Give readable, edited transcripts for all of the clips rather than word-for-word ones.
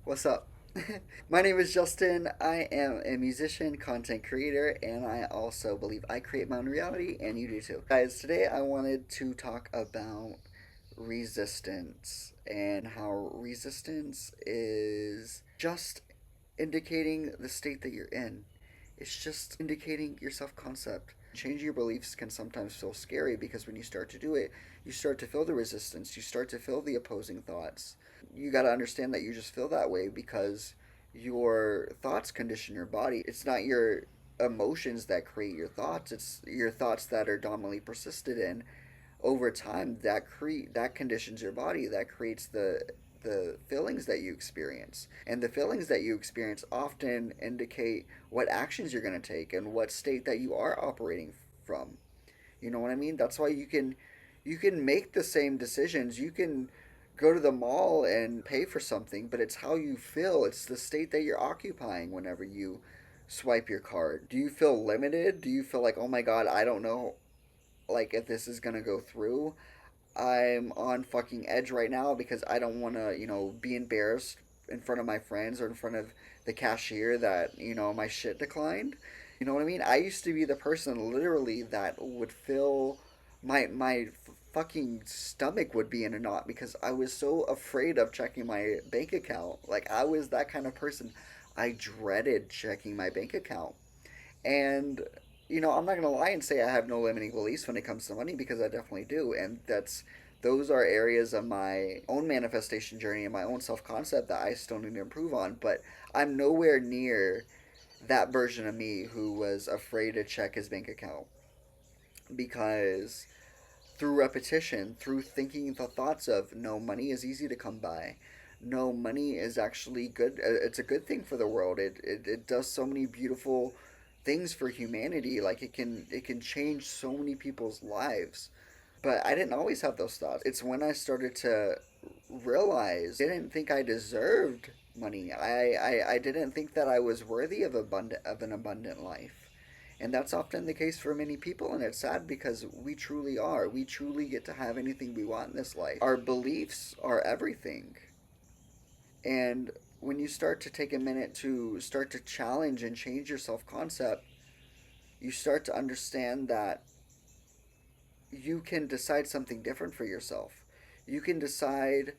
What's up? My name is Justin. I am a musician, content creator, and I also believe I create my own reality, and you do too. Guys, today I wanted to talk about resistance and how resistance is just indicating the state that you're in. It's just indicating your self concept. Changing your beliefs can sometimes feel scary because when you start to do it, you start to feel the resistance, you start to feel the opposing thoughts. You got to understand that you just feel that way because your thoughts condition your body. It's not your emotions that create your thoughts, it's your thoughts that are dominantly persisted in over time that conditions your body, that creates the feelings that you experience, and the feelings that you experience often indicate what actions you're going to take and what state that you are operating from. You know what I mean? That's why you can make the same decisions. You can go to the mall and pay for something, but it's how you feel. It's the state that you're occupying whenever you swipe your card. Do you feel limited? Do you feel like, "Oh my god, I don't know like if this is going to go through. I'm on fucking edge right now because I don't want to, be embarrassed in front of my friends or in front of the cashier that, my shit declined." You know what I mean? I used to be the person literally that would feel my fucking stomach would be in a knot because I was so afraid of checking my bank account. Like I was that kind of person. I dreaded checking my bank account. And I'm not gonna lie and say I have no limiting beliefs when it comes to money because I definitely do, and those are areas of my own manifestation journey and my own self concept that I still need to improve on. But I'm nowhere near that version of me who was afraid to check his bank account because through repetition, through thinking the thoughts of no, money is easy to come by. No, money is actually good. It's a good thing for the world. It does so many beautiful things for humanity. Like it can change so many people's lives. But I didn't always have those thoughts. It's when I started to realize I didn't think I deserved money. I didn't think that I was worthy of an abundant life. And that's often the case for many people, and it's sad because we truly are. We truly get to have anything we want in this life. Our beliefs are everything. And when you start to take a minute to start to challenge and change your self concept, you start to understand that you can decide something different for yourself. You can decide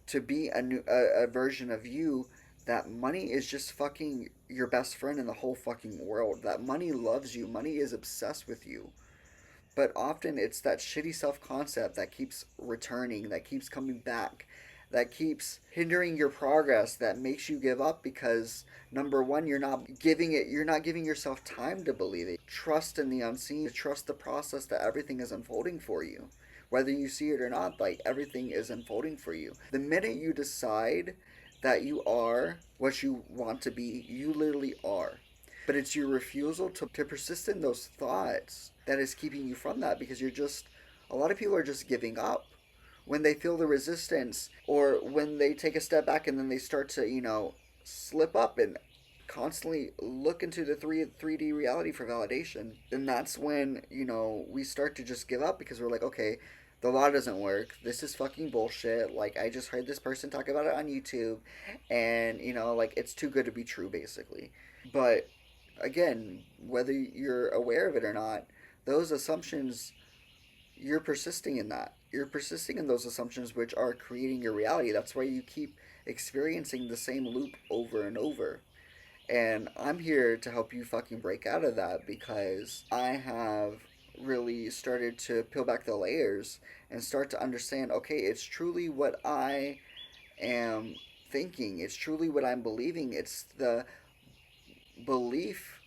to be a version of you that money is just fucking your best friend in the whole fucking world. That money loves you. Money is obsessed with you. But often it's that shitty self concept that keeps returning, that keeps coming back, that keeps hindering your progress, that makes you give up because number one, you're not giving yourself time to believe it. Trust in the unseen, trust the process that everything is unfolding for you. Whether you see it or not, like everything is unfolding for you. The minute you decide that you are what you want to be, you literally are. But it's your refusal to persist in those thoughts that is keeping you from that because a lot of people are just giving up when they feel the resistance or when they take a step back and then they start to, slip up and constantly look into the 3D reality for validation. Then that's when, we start to just give up because we're like, okay, the law doesn't work. This is fucking bullshit. Like, I just heard this person talk about it on YouTube, and, like, it's too good to be true, basically. But again, whether you're aware of it or not, those assumptions, you're persisting in that. You're persisting in those assumptions, which are creating your reality. That's why you keep experiencing the same loop over and over. And I'm here to help you fucking break out of that because I have really started to peel back the layers and start to understand okay, it's truly what I am thinking, it's truly what I'm believing, it's the belief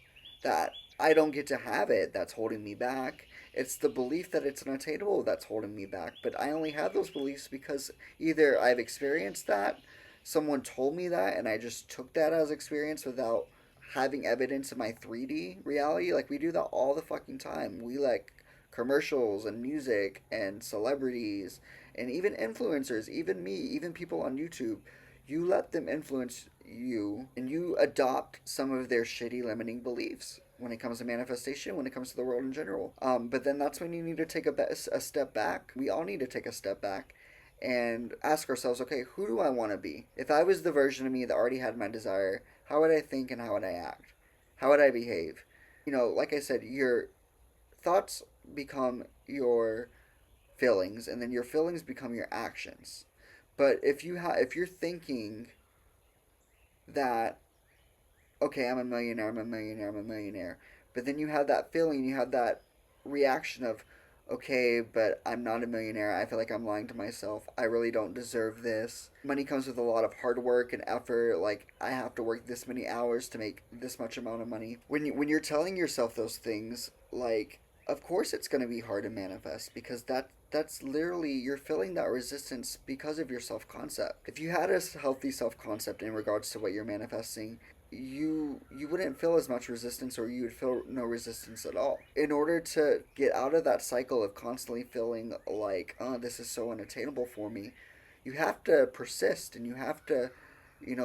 that I don't get to have it that's holding me back. It's the belief that it's unattainable that's holding me back. But I only have those beliefs because either I've experienced that, someone told me that, and I just took that as experience without having evidence of my 3D reality. Like, we do that all the fucking time. We like commercials and music and celebrities and even influencers, even me, even people on YouTube. You let them influence you and you adopt some of their shitty limiting beliefs when it comes to manifestation, when it comes to the world in general. But then that's when you need to take a step back. We all need to take a step back and ask ourselves, okay, who do I want to be? If I was the version of me that already had my desire, how would I think and how would I act? How would I behave? Like I said, your thoughts become your feelings, and then your feelings become your actions. But if you're thinking that, okay, I'm a millionaire, I'm a millionaire, I'm a millionaire, but then you have that feeling, you have that reaction of, okay, but I'm not a millionaire. I feel like I'm lying to myself. I really don't deserve this. Money comes with a lot of hard work and effort. Like, I have to work this many hours to make this much amount of money. When you're telling yourself those things, like, of course it's going to be hard to manifest, because that's literally, you're feeling that resistance because of your self-concept. If you had a healthy self-concept in regards to what you're manifesting, you wouldn't feel as much resistance, or you would feel no resistance at all. In order to get out of that cycle of constantly feeling like, oh, this is so unattainable for me, you have to persist, and you have to,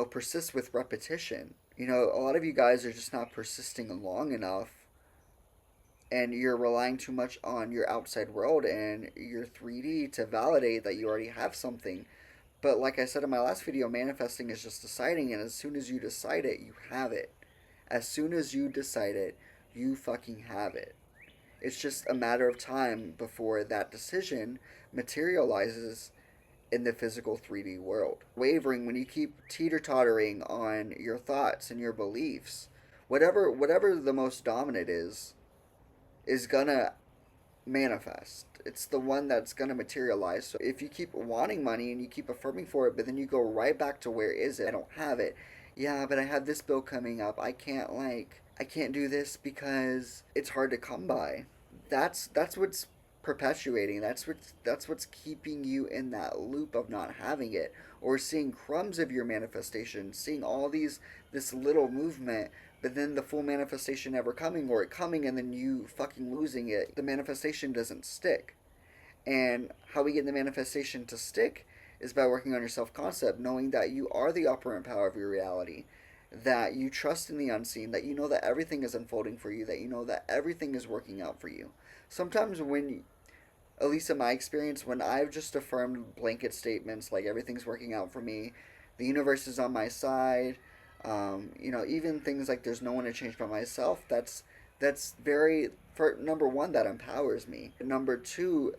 persist with repetition. A lot of you guys are just not persisting long enough, and you're relying too much on your outside world and your 3D to validate that you already have something. But like I said in my last video, manifesting is just deciding, and as soon as you decide it, you have it. As soon as you decide it, you fucking have it. It's just a matter of time before that decision materializes in the physical 3D world. Wavering, when you keep teeter-tottering on your thoughts and your beliefs, whatever the most dominant is gonna manifest. It's the one that's going to materialize. So if you keep wanting money and you keep affirming for it, but then you go right back to, where is it? I don't have it. Yeah, but I have this bill coming up. I can't do this because it's hard to come by. That's what's perpetuating. That's what's keeping you in that loop of not having it, or seeing crumbs of your manifestation, seeing all this little movement, but then the full manifestation never coming, or it coming and then you fucking losing it. The manifestation doesn't stick. And how we get the manifestation to stick is by working on your self concept, knowing that you are the operant power of your reality, that you trust in the unseen, that you know that everything is unfolding for you, that you know that everything is working out for you. Sometimes at least in my experience, when I've just affirmed blanket statements like everything's working out for me, the universe is on my side, even things like there's no one to change but myself, that's very, for number one, that empowers me. Number two,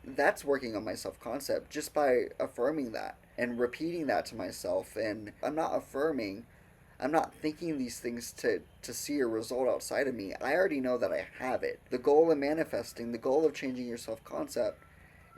that's working on my self concept just by affirming that and repeating that to myself. And I'm not thinking these things to see a result outside of me. I already know that I have it. The goal of manifesting, the goal of changing your self concept,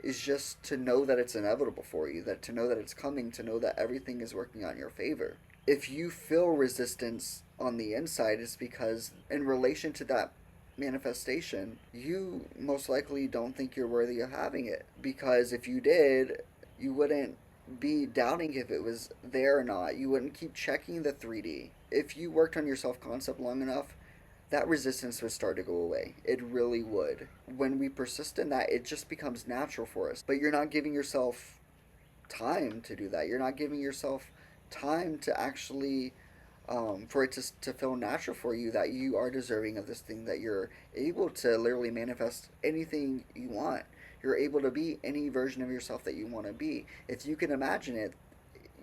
is just to know that it's inevitable for you, that to know that it's coming, to know that everything is working on your favor. If you feel resistance on the inside, it's because in relation to that manifestation, you most likely don't think you're worthy of having it. Because if you did, you wouldn't be doubting if it was there or not. You wouldn't keep checking the 3D. If you worked on your self concept long enough, that resistance would start to go away. It really would. When we persist in that, it just becomes natural for us. But you're not giving yourself time to do that. You're not giving yourself time to actually, for it to feel natural for you that you are deserving of this thing, that you're able to literally manifest anything you want. You're able to be any version of yourself that you want to be. If you can imagine it,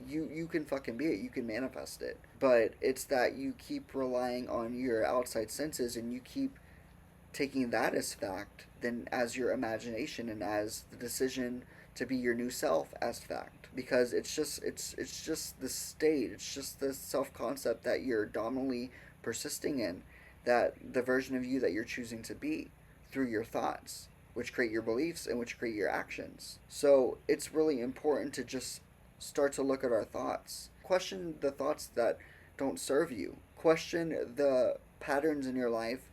you can fucking be it. You can manifest it. But it's that you keep relying on your outside senses, and you keep taking that as fact, then as your imagination, and as the decision to be your new self as fact. Because it's just the state, it's just the self concept that you're dominantly persisting in, that the version of you that you're choosing to be through your thoughts, which create your beliefs and which create your actions. So it's really important to just start to look at our thoughts. Question the thoughts that don't serve you. Question the patterns in your life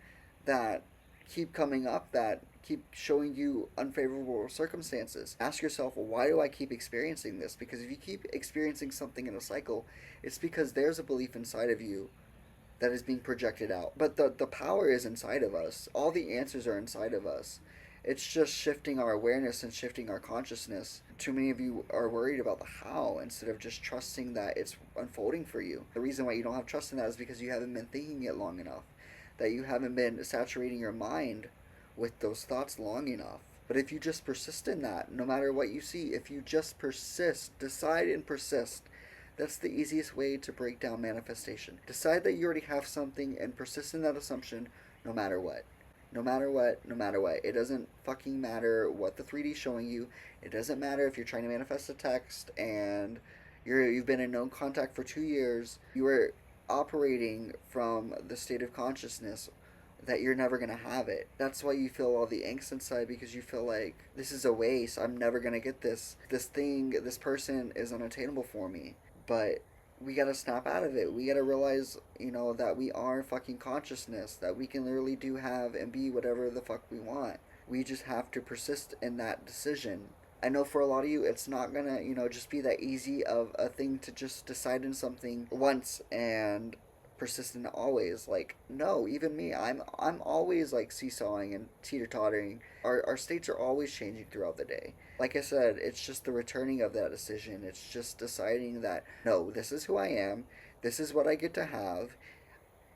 that keep coming up, that keep showing you unfavorable circumstances. Ask yourself, well, why do I keep experiencing this? Because if you keep experiencing something in a cycle, it's because there's a belief inside of you that is being projected out. But the power is inside of us. All the answers are inside of us. It's just shifting our awareness and shifting our consciousness. Too many of you are worried about the how instead of just trusting that it's unfolding for you. The reason why you don't have trust in that is because you haven't been thinking it long enough, that you haven't been saturating your mind with those thoughts long enough. But if you just persist in that, no matter what you see, if you just persist, decide and persist, that's the easiest way to break down manifestation. Decide that you already have something and persist in that assumption no matter what. No matter what, no matter what. It doesn't fucking matter what the 3D is showing you. It doesn't matter if you're trying to manifest a text and you've been in no contact for 2 years. You are operating from the state of consciousness that you're never gonna have it. That's why you feel all the angst inside, because you feel like this is a waste. I'm never gonna get this. This thing, this person is unattainable for me. But we gotta snap out of it. We gotta realize, that we are fucking consciousness, that we can literally do, have, and be whatever the fuck we want. We just have to persist in that decision. I know for a lot of you, it's not gonna, just be that easy of a thing to just decide in something once and persistent always. Like, no, even me, I'm always like seesawing and teeter tottering. Our states are always changing throughout the day. Like I said, it's just the returning of that decision. It's just deciding that, no, this is who I am, this is what I get to have.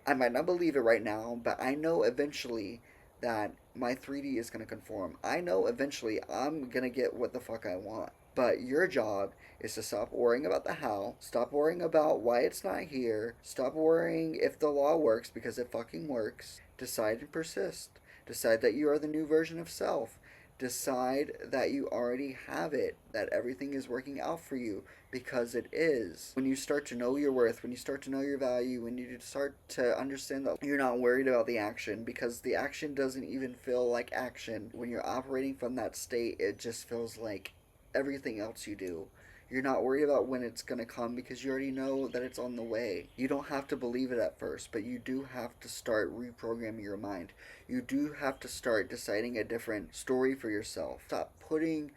I might not believe it right now, but I know eventually that my 3D is going to conform. I know eventually I'm going to get what the fuck I want. But your job is to stop worrying about the how, stop worrying about why it's not here, stop worrying if the law works, because it fucking works. Decide and persist. Decide that you are the new version of self. Decide that you already have it, that everything is working out for you, because it is. When you start to know your worth, when you start to know your value, when you start to understand that you're not worried about the action, because the action doesn't even feel like action. When you're operating from that state, it just feels like everything else you do. You're not worried about when it's going to come, because you already know that it's on the way. You don't have to believe it at first, but you do have to start reprogramming your mind. You do have to start deciding a different story for yourself. Stop putting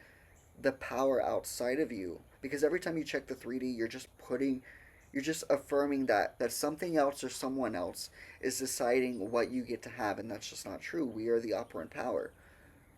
the power outside of you, because every time you check the 3D, you're just affirming that something else or someone else is deciding what you get to have, and that's just not true. We are the operant power.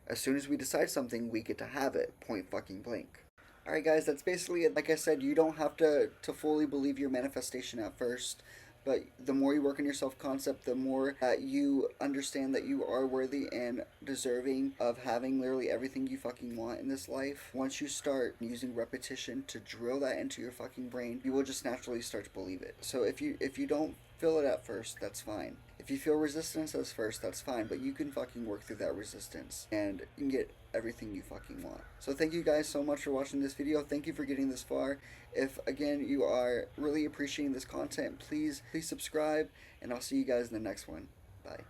As soon as we decide something, we get to have it. Point fucking blank. Alright, guys, that's basically it. Like I said, you don't have to fully believe your manifestation at first. But the more you work on your self concept, the more that you understand that you are worthy and deserving of having literally everything you fucking want in this life. Once you start using repetition to drill that into your fucking brain, you will just naturally start to believe it. So if you don't feel it at first, that's fine. If you feel resistance at first, that's fine, but you can fucking work through that resistance and you can get everything you fucking want. So thank you guys so much for watching this video. Thank you for getting this far. If again you are really appreciating this content, please subscribe, and I'll see you guys in the next one. Bye.